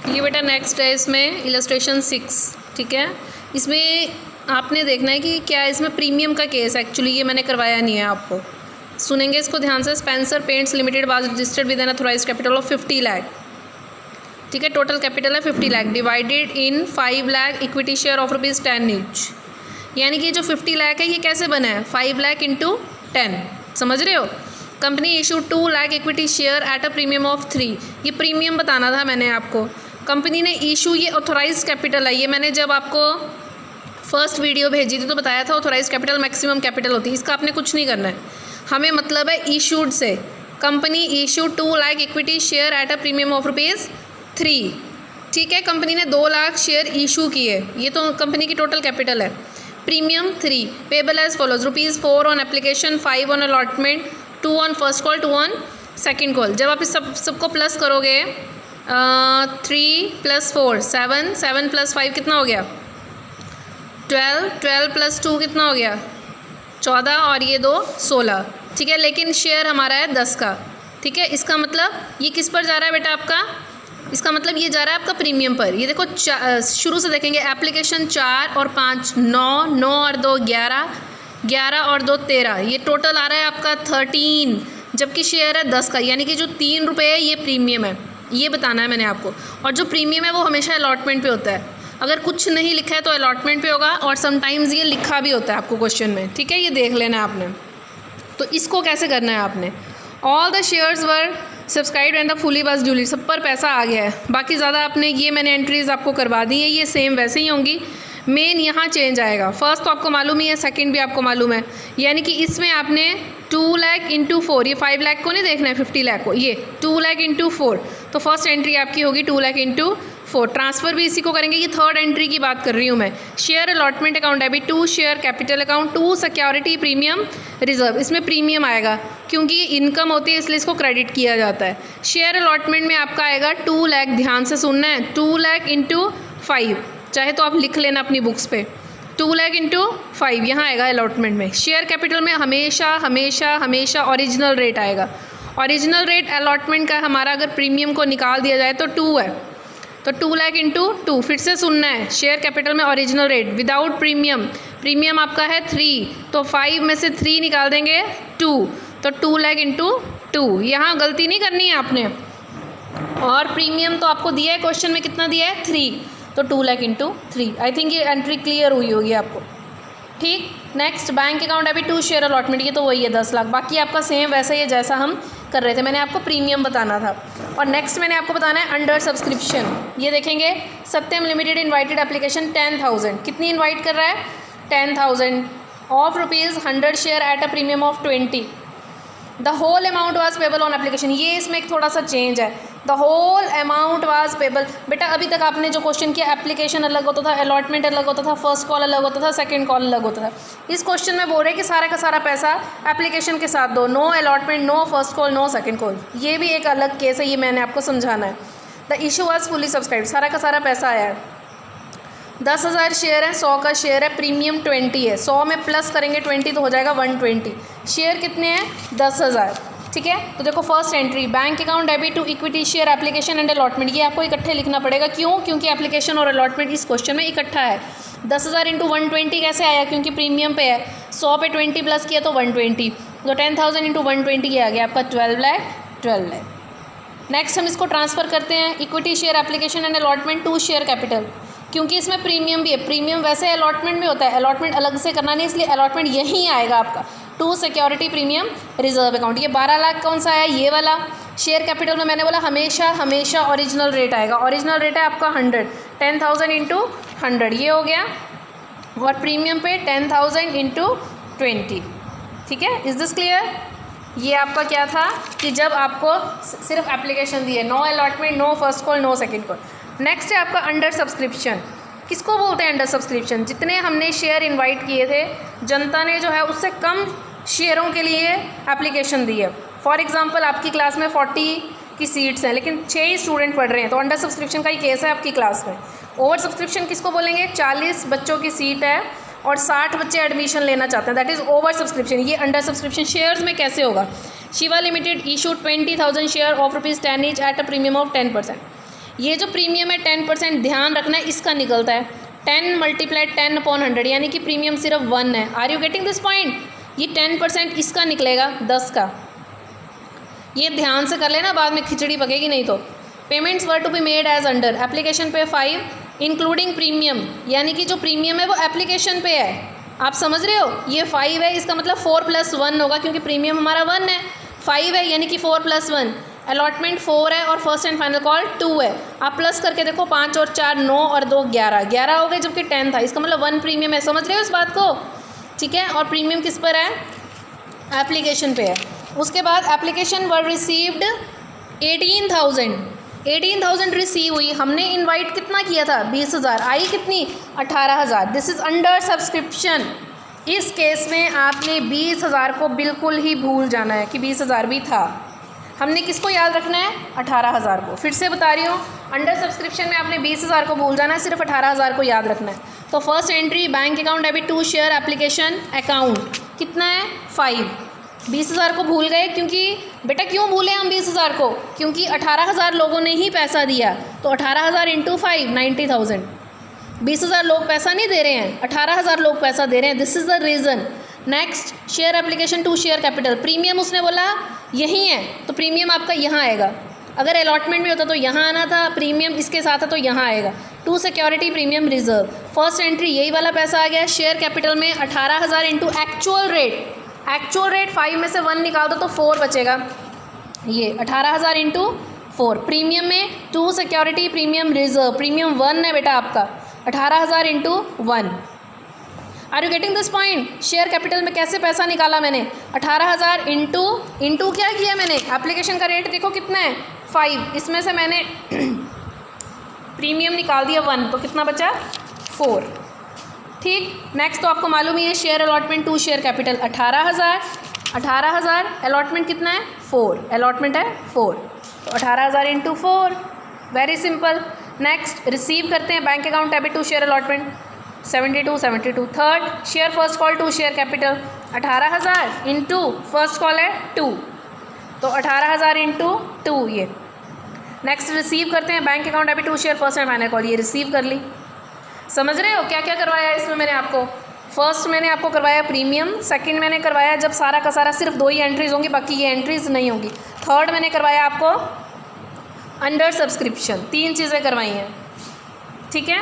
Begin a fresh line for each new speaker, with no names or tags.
ये बेटा नेक्स्ट है इसमें इलस्ट्रेशन 6, ठीक है। इसमें आपने देखना है कि क्या इसमें प्रीमियम का केस, एक्चुअली ये मैंने करवाया नहीं है, आपको सुनेंगे इसको ध्यान से। Spencer Paints Limited was registered with an authorised capital of 50 lakh, ठीक है। टोटल कैपिटल है 50 lakh, divided in 5 lakh equity share of ₹10 each. यानी कि जो 50 लाख है ये कैसे बना है, 5 लाख इंटू 10, समझ रहे हो। Company issue 2 lakh equity share at a premium of 3, ये प्रीमियम बताना था मैंने आपको। कंपनी ने इशू, ये ऑथोराइज कैपिटल है, ये मैंने जब आपको फर्स्ट वीडियो भेजी थी तो बताया था ऑथोराइज कैपिटल मैक्सिमम कैपिटल होती है। इसका आपने कुछ नहीं करना है, हमें मतलब है इशूड से। Company issue 2 lakh equity share at a premium of ₹3, ठीक है। कंपनी ने 2 लाख शेयर इशू किए, ये तो कंपनी की टोटल कैपिटल है। Premium 3 payable as follows, ₹4 on application, 5 on allotment, 2 on first call, 2 on second call. जब आप इस सबको प्लस करोगे 3 + 4 7, 7 + 5 कितना हो गया 12, 12 + 2 कितना हो गया 14, और ये 2 16, ठीक है। लेकिन शेयर हमारा है 10 का, ठीक है। इसका मतलब ये किस पर जा रहा है बेटा आपका, इसका मतलब ये जा रहा है आपका प्रीमियम पर। ये देखो शुरू से देखेंगे, एप्लीकेशन 4 और 5 9, 9 और 2 11, 11 और 2 13, ये टोटल आ रहा है आपका 13, जबकि शेयर है 10 का। यानी कि जो ₹3 है ये प्रीमियम है, ये बताना है मैंने आपको। और जो प्रीमियम है वो हमेशा अलॉटमेंट पे होता है, अगर कुछ नहीं लिखा है तो अलॉटमेंट पे होगा, और समटाइम्स ये लिखा भी होता है आपको क्वेश्चन में, ठीक है। ये देख लेना है आपने। तो इसको कैसे करना है आपने, all the shares were subscribe and the fully was duly, सब पर पैसा आ गया है। बाकी ज़्यादा आपने ये मैंने एंट्रीज आपको करवा दी है, ये सेम वैसे ही होंगी। मेन यहाँ चेंज आएगा, फर्स्ट तो आपको मालूम ही है, सेकंड भी आपको मालूम है। यानी कि इसमें आपने 2 लाख इंटू 4, ये 5 लाख को नहीं देखना है 50 लाख को, ये 2 लाख इंटू 4, तो फर्स्ट एंट्री आपकी होगी 2 लाख इंटू 4। ट्रांसफ़र भी इसी को करेंगे, ये थर्ड एंट्री की बात कर रही हूँ मैं। शेयर अलॉटमेंट अकाउंट है अभी 2 share capital account, 2 security premium reserve, इसमें प्रीमियम आएगा क्योंकि ये इनकम होती है इसलिए इसको क्रेडिट किया जाता है। शेयर अलॉटमेंट में आपका आएगा 2 लाख, ध्यान से सुनना है, 2 लाख इंटू 5, चाहे तो आप लिख लेना अपनी बुक्स पे, 2 लाख इंटू 5 यहाँ आएगा अलॉटमेंट में। शेयर कैपिटल में हमेशा हमेशा हमेशा ओरिजिनल रेट आएगा। ओरिजिनल रेट अलॉटमेंट का हमारा अगर प्रीमियम को निकाल दिया जाए तो 2 है, तो 2 लाख इंटू 2, फिर से सुनना है, शेयर कैपिटल में original rate without premium, premium आपका है 3, तो 5 में से 3 निकाल देंगे 2, तो 2 लाख इंटू 2, यहाँ गलती नहीं करनी है आपने। और प्रीमियम तो आपको दिया है क्वेश्चन में, कितना दिया है 3, तो 2 लाख इंटू 3। आई थिंक ये एंट्री क्लियर हुई होगी आपको, ठीक। नेक्स्ट बैंक अकाउंट अभी 2 शेयर अलॉटमेंट, ये तो वही है 10 लाख, बाकी आपका सेम वैसा ही है जैसा हम कर रहे थे। मैंने आपको प्रीमियम बताना था। और नेक्स्ट मैंने आपको बताना है अंडर सब्सक्रिप्शन। ये देखेंगे, सत्यम लिमिटेड इनवाइटेड एप्लीकेशन 10,000, कितनी इनवाइट कर रहा है 10,000 of ₹100 share at a premium of 20, the whole amount was payable on application. ये इसमें एक थोड़ा सा चेंज है, the whole amount was payable. बेटा अभी तक आपने जो क्वेश्चन किया, एप्लीकेशन अलग होता था, अलॉटमेंट अलग होता था, फर्स्ट कॉल अलग होता था, सेकंड कॉल अलग होता था। इस क्वेश्चन में बोल रहे हैं कि सारा का सारा पैसा एप्लीकेशन के साथ दो, no allotment, no first call, no second call. ये भी एक अलग केस है, ये मैंने आपको समझाना है। The issue was fully subscribe, सारा का सारा पैसा आया है। 10,000 शेयर है, 100 का शेयर है, प्रीमियम 20 है, 100 में प्लस करेंगे 20 तो हो जाएगा 120। शेयर कितने हैं 10,000, ठीक है। तो देखो first entry, bank account debit to equity share application and allotment, ये आपको इकट्ठे लिखना पड़ेगा। क्यों, क्योंकि एप्लीकेशन और अलॉटमेंट इस क्वेश्चन में इकट्ठा है। 10,000 इंटू 120 कैसे आया, क्योंकि प्रीमियम पे है, 100 पे 20 प्लस किया तो 120, तो 10,000 इंटू 120 ये आ गया आपका 12 लाख। नेक्स्ट हम इसको ट्रांसफ़र करते हैं, equity share application and allotment 2 share capital, क्योंकि इसमें प्रीमियम भी है। प्रीमियम वैसे अलॉटमेंट में होता है, अलॉटमेंट अलग से करना नहीं, इसलिए अलॉटमेंट यहीं आएगा आपका 2 सिक्योरिटी प्रीमियम रिजर्व अकाउंट। ये 12 लाख कौन सा है, ये वाला। शेयर कैपिटल में मैंने बोला हमेशा हमेशा ओरिजिनल रेट आएगा, ओरिजिनल रेट है आपका 100, 10,000 इंटू 100 ये हो गया, और प्रीमियम पे 10,000 इंटू 20, ठीक है। Is this clear. ये आपका क्या था कि जब आपको सिर्फ एप्लीकेशन दी है, no allotment, no first call, no second call. Next है आपका अंडर सब्सक्रिप्शन। किसको बोलते हैं अंडर सब्सक्रिप्शन, जितने हमने शेयर इनवाइट किए थे, जनता ने जो है उससे कम शेयरों के लिए एप्लीकेशन दी है। फॉर एग्जांपल आपकी क्लास में 40 की सीट्स हैं लेकिन 6 ही स्टूडेंट पढ़ रहे हैं, तो अंडर सब्सक्रिप्शन का ही केस है आपकी क्लास में। ओवर सब्सक्रिप्शन किसको बोलेंगे, 40 बच्चों की सीट है और 60 बच्चे एडमिशन लेना चाहते हैं, दैट इज़ ओवर सब्सक्रिप्शन। ये अंडर सब्सक्रिप्शन शेयर्स में कैसे होगा, Shiva limited issue 20,000 share of ₹10 each eight a premium of 10%। ये जो प्रीमियम है 10% ध्यान रखना है, इसका निकलता है 10 × 10/100, यानी कि प्रीमियम सिर्फ 1 है। Are you getting this point? ये 10% इसका निकलेगा 10 का, ये ध्यान से कर लेना, बाद में खिचड़ी पकेगी नहीं तो। Payments were to be made as under application पे 5 इंक्लूडिंग प्रीमियम, यानी कि जो प्रीमियम है वो एप्लीकेशन पे है, आप समझ रहे हो। ये 5 है, इसका मतलब 4 + 1 होगा, क्योंकि प्रीमियम हमारा 1 है, 5 है यानी कि 4 + 1। अलॉटमेंट 4 है और फर्स्ट एंड फाइनल कॉल 2 है। आप प्लस करके देखो, 5 और 4 9 और 2 11 हो गए, जबकि 10 था, इसका मतलब 1 प्रीमियम है। समझ रहे हो इस बात को? ठीक है। और प्रीमियम किस पर है? एप्लीकेशन पे है। उसके बाद एप्लीकेशन वर रिसीव्ड 18,000 रिसीव हुई। हमने इनवाइट कितना किया था? 20,000। आई कितनी? 18,000। This is under subscription. इस केस में आपने 20,000 को बिल्कुल ही भूल जाना है कि 20,000 भी था। हमने किसको याद रखना है? 18,000 को। फिर से बता रही हूँ, अंडर सब्सक्रिप्शन में आपने 20,000 को भूल जाना है, सिर्फ 18,000 को याद रखना है। तो first entry bank account debit to share application account कितना है? 5। 20,000 को भूल गए, क्योंकि बेटा क्यों भूले हम 20,000 को? क्योंकि 18,000 लोगों ने ही पैसा दिया, तो 18,000 × 5 90,000। 20,000 लोग पैसा नहीं दे रहे हैं, 18,000 लोग पैसा दे रहे हैं। This is the reason. Next, share application to share capital. Premium उसने बोला यही है, तो प्रीमियम आपका यहाँ आएगा। अगर अलॉटमेंट में होता तो यहाँ आना था, प्रीमियम इसके साथ है तो यहाँ आएगा। To security premium reserve, first entry यही वाला पैसा आ गया। शेयर कैपिटल में 18,000 × एक्चुअल रेट 5 में से 1 निकाल दो तो 4 बचेगा। ये 18,000 × 4। प्रीमियम में to security premium reserve, premium 1 है बेटा आपका, 18,000 × 1। Are you getting this point? Share capital में कैसे पैसा निकाला मैंने? 18,000 इंटू क्या किया मैंने? एप्लीकेशन का रेट देखो कितना है? 5। इसमें से मैंने प्रीमियम निकाल दिया 1, तो कितना बचा? 4। ठीक। नेक्स्ट तो आपको मालूम ही है, share allotment to share capital 18,000 allotment कितना है? 4। अलॉटमेंट है 4, तो 18,000 × 4। Very simple. नेक्स्ट, रिसीव करते हैं bank account debit to share allotment 72। Third, share first call to share capital 18,000 × first call है 2, तो 18,000 × 2 ये। नेक्स्ट, रिसीव करते हैं bank account debit to share first and final call, ये रिसीव कर ली। समझ रहे हो क्या क्या करवाया इसमें मैंने आपको? फर्स्ट मैंने आपको करवाया प्रीमियम, सेकंड मैंने करवाया जब सारा का सारा सिर्फ 2 ही एंट्रीज होंगी, बाकी ये एंट्रीज नहीं होंगी। थर्ड मैंने करवाया आपको अंडर सब्सक्रिप्शन। 3 चीज़ें करवाई हैं, ठीक है।